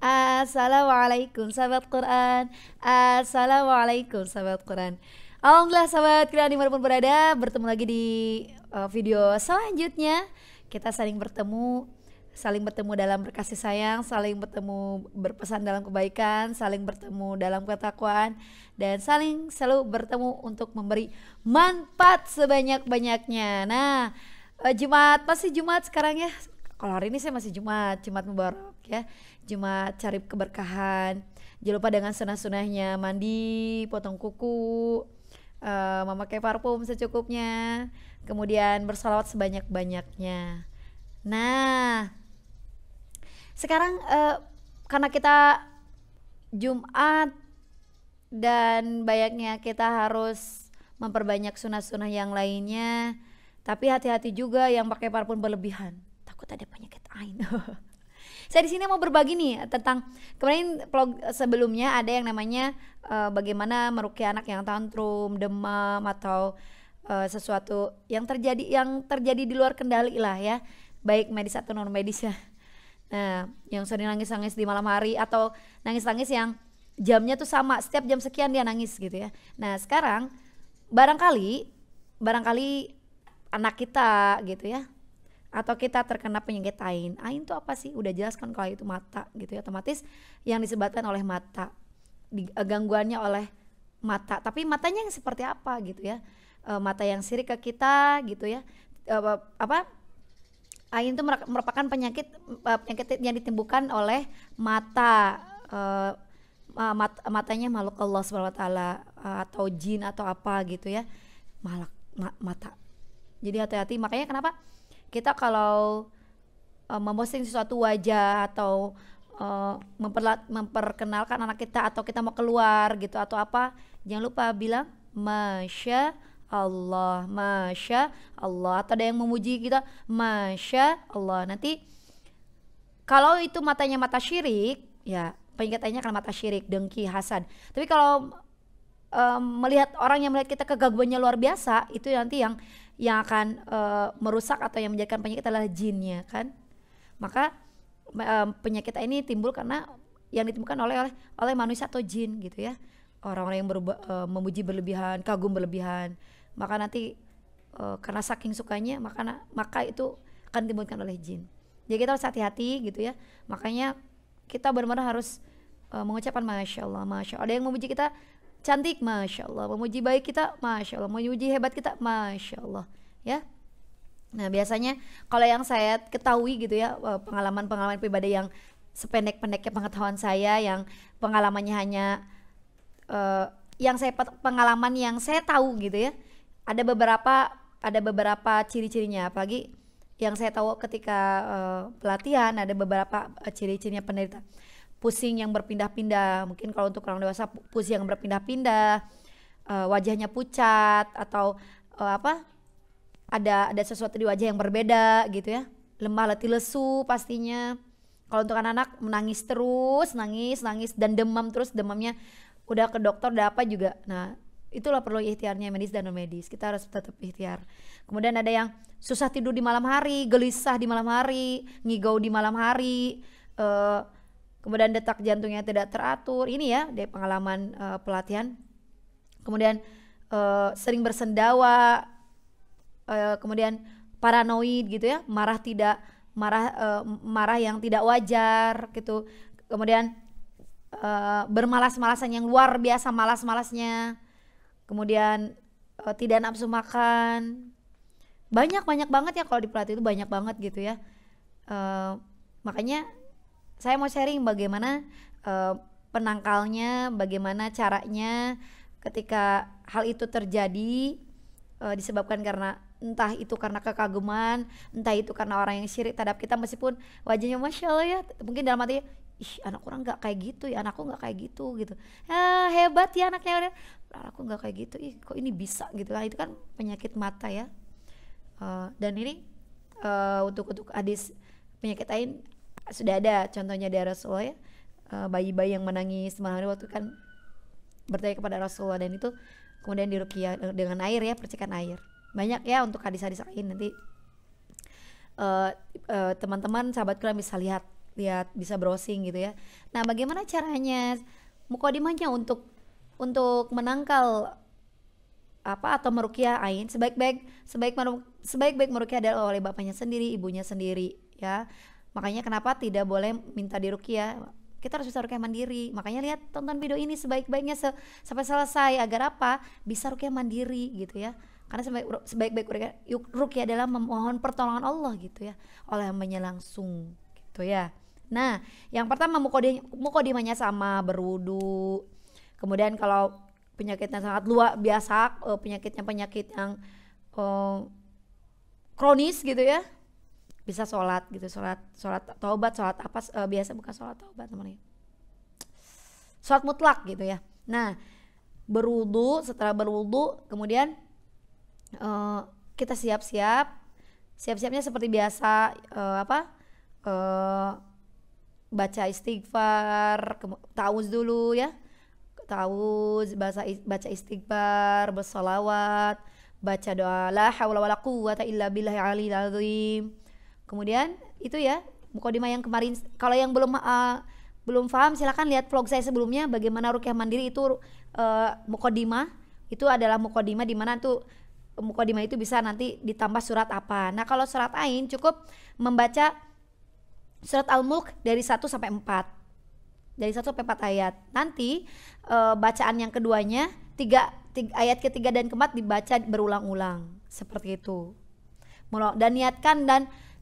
Assalamualaikum sahabat Quran. Assalamualaikum sahabat Quran. Alhamdulillah sahabat Quran dimanapun berada, bertemu lagi di video selanjutnya. Kita saling bertemu dalam berkasih sayang, saling bertemu berpesan dalam kebaikan, saling bertemu dalam ketakwaan, dan saling selalu bertemu untuk memberi manfaat sebanyak-banyaknya. Nah, Jumat pasti Jumat sekarang ya. Kalau hari ini saya masih Jumat Mubarak ya. Jumat cari keberkahan. Jangan lupa dengan sunah-sunahnya, mandi, potong kuku, memakai parfum secukupnya, kemudian bersalawat sebanyak-banyaknya. Nah, sekarang karena kita Jumat dan banyaknya kita harus memperbanyak sunah-sunah yang lainnya, tapi hati-hati juga yang pakai parfum berlebihan, takut ada penyakit ain. Saya di sini mau berbagi nih tentang kemarin vlog sebelumnya ada yang namanya bagaimana meruqyah anak yang tantrum, demam atau sesuatu yang terjadi di luar kendali lah ya, baik medis atau non medis ya. Nah, yang sering nangis-nangis di malam hari atau nangis-nangis yang jamnya tuh sama, setiap jam sekian dia nangis gitu ya. Nah, sekarang barangkali anak kita gitu ya, atau kita terkena penyakit ain. Ain itu apa sih? Udah jelaskan kalau itu mata gitu ya, otomatis yang disebabkan oleh mata, gangguannya oleh mata. Tapi matanya yang seperti apa gitu ya? Mata yang sirik ke kita gitu ya. Ain itu merupakan penyakit yang ditimbulkan oleh mata. Matanya makhluk Allah Subhanahu wa taala, atau jin atau apa gitu ya. Mata. Jadi hati-hati, makanya kenapa kita kalau memposting sesuatu wajah atau memperkenalkan anak kita atau kita mau keluar gitu atau apa, jangan lupa bilang Masya Allah, Masya Allah, atau ada yang memuji kita Masya Allah. Nanti kalau itu matanya mata syirik ya, penyakitnya kan mata syirik, dengki, hasad. Tapi kalau melihat orang yang melihat kita kegangguannya luar biasa, itu nanti yang akan merusak atau yang menjadikan penyakit adalah jinnya kan. Maka penyakit ini timbul karena yang ditemukan oleh manusia atau jin gitu ya. Orang-orang yang memuji berlebihan, kagum berlebihan, maka nanti karena saking sukanya maka itu akan ditimbulkan oleh jin. Jadi kita harus hati-hati gitu ya. Makanya kita benar-benar harus mengucapkan Masya Allah, Masya Allah. Ada yang memuji kita cantik, Masya Allah, memuji baik kita, Masya Allah, memuji hebat kita, Masya Allah ya. Nah, biasanya kalau yang saya ketahui gitu ya, pengalaman pribadi yang sependek-pendeknya pengetahuan saya, yang pengalamannya hanya pengalaman yang saya tahu gitu ya, ada beberapa ciri-cirinya. Apalagi yang saya tahu ketika pelatihan, ada beberapa ciri-cirinya penderita pusing yang berpindah-pindah. Mungkin kalau untuk orang dewasa pusing yang berpindah-pindah, wajahnya pucat atau ada sesuatu di wajah yang berbeda gitu ya, lemah letih lesu pastinya. Kalau untuk anak-anak menangis terus, nangis dan demam terus, demamnya udah ke dokter udah apa juga. Nah, itulah perlu ikhtiarnya medis dan non medis, kita harus tetap ikhtiar. Kemudian ada yang susah tidur di malam hari, gelisah di malam hari, ngigau di malam hari, kemudian detak jantungnya tidak teratur. Ini ya dari pengalaman pelatihan. Kemudian sering bersendawa, kemudian paranoid gitu ya, marah yang tidak wajar gitu. Kemudian bermalas-malasan yang luar biasa, malas-malasnya. Kemudian tidak nafsu makan. Banyak banget ya, kalau di pelatihan itu banyak banget gitu ya. Makanya saya mau sharing bagaimana penangkalnya, bagaimana caranya ketika hal itu terjadi, disebabkan karena entah itu karena kekaguman, entah itu karena orang yang syirik terhadap kita, meskipun wajahnya Masya Allah ya, mungkin dalam hati, ih anak orang gak kayak gitu ya, anakku gak kayak gitu ya, hebat ya anaknya, anakku gak kayak gitu, ih kok ini bisa gitu kan. Itu kan penyakit mata ya. Dan ini untuk hadis penyakit lain sudah ada contohnya dari Rasulullah ya, bayi-bayi yang menangis malam hari waktu kan bertanya kepada Rasulullah, dan itu kemudian diruqyah dengan air ya, percikan air. Banyak ya untuk hadis-hadis lain, nanti teman-teman sahabat kalian bisa lihat lihat, bisa browsing gitu ya. Nah, bagaimana caranya mukodimahnya untuk menangkal apa atau meruqyah ain? Sebaik-baik meruqyah adalah oleh bapaknya sendiri, ibunya sendiri ya. Makanya kenapa tidak boleh minta diruqyah? Kita harus bisa ruqyah mandiri. Makanya lihat, tonton video ini sebaik-baiknya sampai selesai agar apa? Bisa ruqyah mandiri gitu ya. Karena sebaik-baik ruqyah adalah memohon pertolongan Allah gitu ya, oleh hambanya langsung gitu ya. Nah, yang pertama mukodimahnya sama, berwudu. Kemudian kalau penyakitnya sangat luar biasa, penyakit yang kronis gitu ya, bisa sholat gitu, sholat taubat, sholat apa, biasa bukan sholat taubat namanya, sholat mutlak gitu ya. Nah, berwudu, setelah berwudu kemudian kita siap-siapnya seperti biasa, baca istighfar, ta'awuz dulu ya, baca istighfar, bersalawat, baca doa la haula wala quwwata illa billahi aliyil azim. Kemudian itu ya mukodimah yang kemarin. Kalau yang belum paham silakan lihat vlog saya sebelumnya bagaimana ruqyah mandiri itu. Mukodimah itu adalah mukodimah di mana tuh mukodimah itu bisa nanti ditambah surat apa. Nah, kalau surat ain cukup membaca surat Al-Mulk dari 1 sampai 4. Dari 1 sampai 4 ayat. Nanti bacaan yang keduanya ayat ketiga dan keempat dibaca berulang-ulang seperti itu. Dan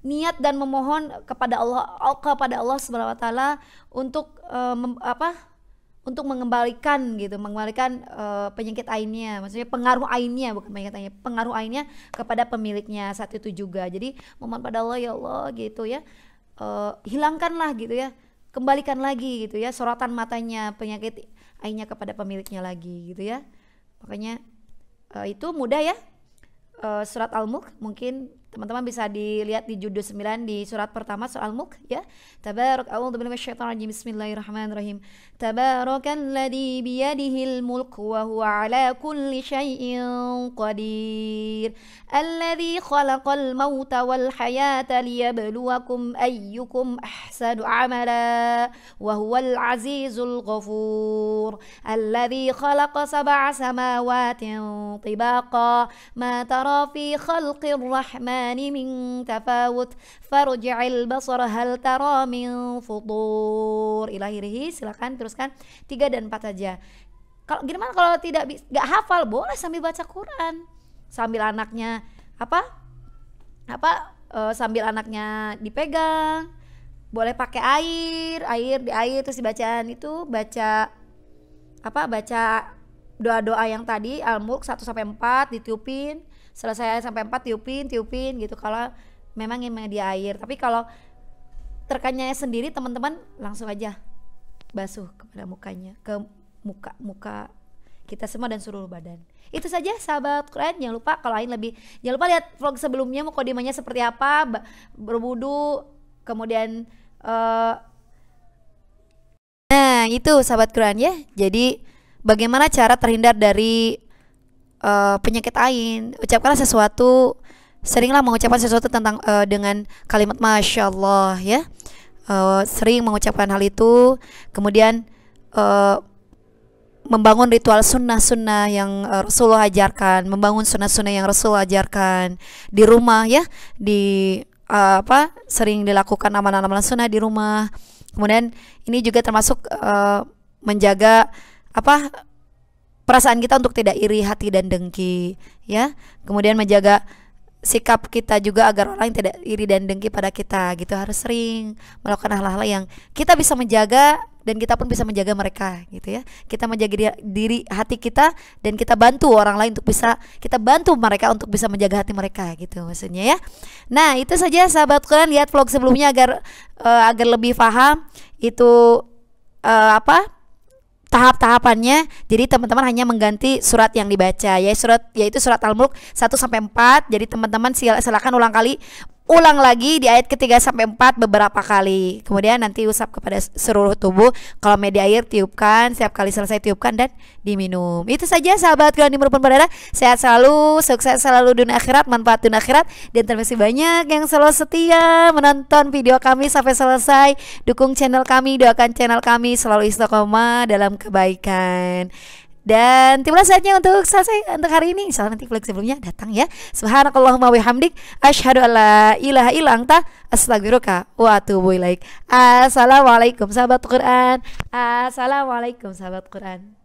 niat dan memohon kepada Allah Subhanahu wa taala untuk untuk mengembalikan penyakit ainnya, maksudnya pengaruh ainnya, bukan penyakit ainnya, pengaruh ainnya kepada pemiliknya saat itu juga. Jadi memohon pada Allah, ya Allah gitu ya, hilangkanlah gitu ya, kembalikan lagi gitu ya sorotan matanya, penyakit ainnya kepada pemiliknya lagi gitu ya. Makanya itu mudah ya. Surat Al-Mulk mungkin teman-teman bisa dilihat di judul 9 di surat pertama surat Al-Mulk ya. A'udzubillahi minasyaitonirrajim. Bismillahirrahmanirrahim. Tabarakalladzi biyadihil mulk wa huwa ala kulli syai'in qadir. Alladzi khalaqal mauta wal hayata liyabluwakum ayyukum ahsanu amala wa huwal azizul ghafur. Alladzi khalaqa sab'a samawatin tibaqa ma tara fi khalqir rahmani min tafawut farji'il basara hal tara min futur. Ila akhirih. Silakan teruskan 3 dan 4 saja. Kalau gimana kalau nggak hafal, boleh sambil baca Quran, sambil anaknya sambil anaknya dipegang, boleh pakai air terus dibacaan itu, baca doa-doa yang tadi Al-Mulk 1 sampai 4 ditiupin, selesai sampai 4 tiupin gitu kalau memang dia air. Tapi kalau terkanya sendiri teman-teman langsung aja basuh kepada mukanya, ke muka kita semua dan seluruh badan. Itu saja sahabat Quran. Jangan lupa jangan lupa lihat vlog sebelumnya mukodimahnya seperti apa, berwudu, kemudian nah itu sahabat Quran ya. Jadi bagaimana cara terhindar dari penyakit ain? Seringlah mengucapkan sesuatu tentang dengan kalimat Masya Allah ya. Sering mengucapkan hal itu, kemudian membangun ritual sunnah-sunnah yang Rasulullah ajarkan, membangun sunnah-sunnah yang Rasulullah ajarkan di rumah ya, sering dilakukan amalan-amalan sunnah di rumah. Kemudian ini juga termasuk menjaga perasaan kita untuk tidak iri hati dan dengki ya. Kemudian menjaga sikap kita juga agar orang tidak iri dan dengki pada kita gitu. Harus sering melakukan hal-hal yang kita bisa menjaga dan kita pun bisa menjaga mereka gitu ya. Kita menjaga diri hati kita dan kita bantu orang lain kita bantu mereka untuk bisa menjaga hati mereka gitu maksudnya ya. Nah, itu saja sahabat Quran, lihat vlog sebelumnya agar lebih paham itu tahap-tahapannya. Jadi teman-teman hanya mengganti surat yang dibaca yaitu surat Al-Mulk 1 sampai 4. Jadi teman-teman silakan ulang lagi di ayat ketiga sampai 4 beberapa kali. Kemudian nanti usap kepada seluruh tubuh. Kalau media air tiupkan, setiap kali selesai tiupkan dan diminum. Itu saja sahabat Quran dimanapun berada. Sehat selalu, sukses selalu dunia akhirat, manfaat dunia akhirat. Dan terima kasih banyak yang selalu setia menonton video kami sampai selesai. Dukung channel kami, doakan channel kami selalu istiqomah dalam kebaikan. Dan tiba saatnya untuk selesai untuk hari ini. Insyaallah nanti vlog sebelumnya datang ya. Subhanakallahumma wabihamdik asyhadu alla ilaha illa anta astaghfiruka wa atubu ilaik. Assalamualaikum sahabat Quran. Assalamualaikum sahabat Quran.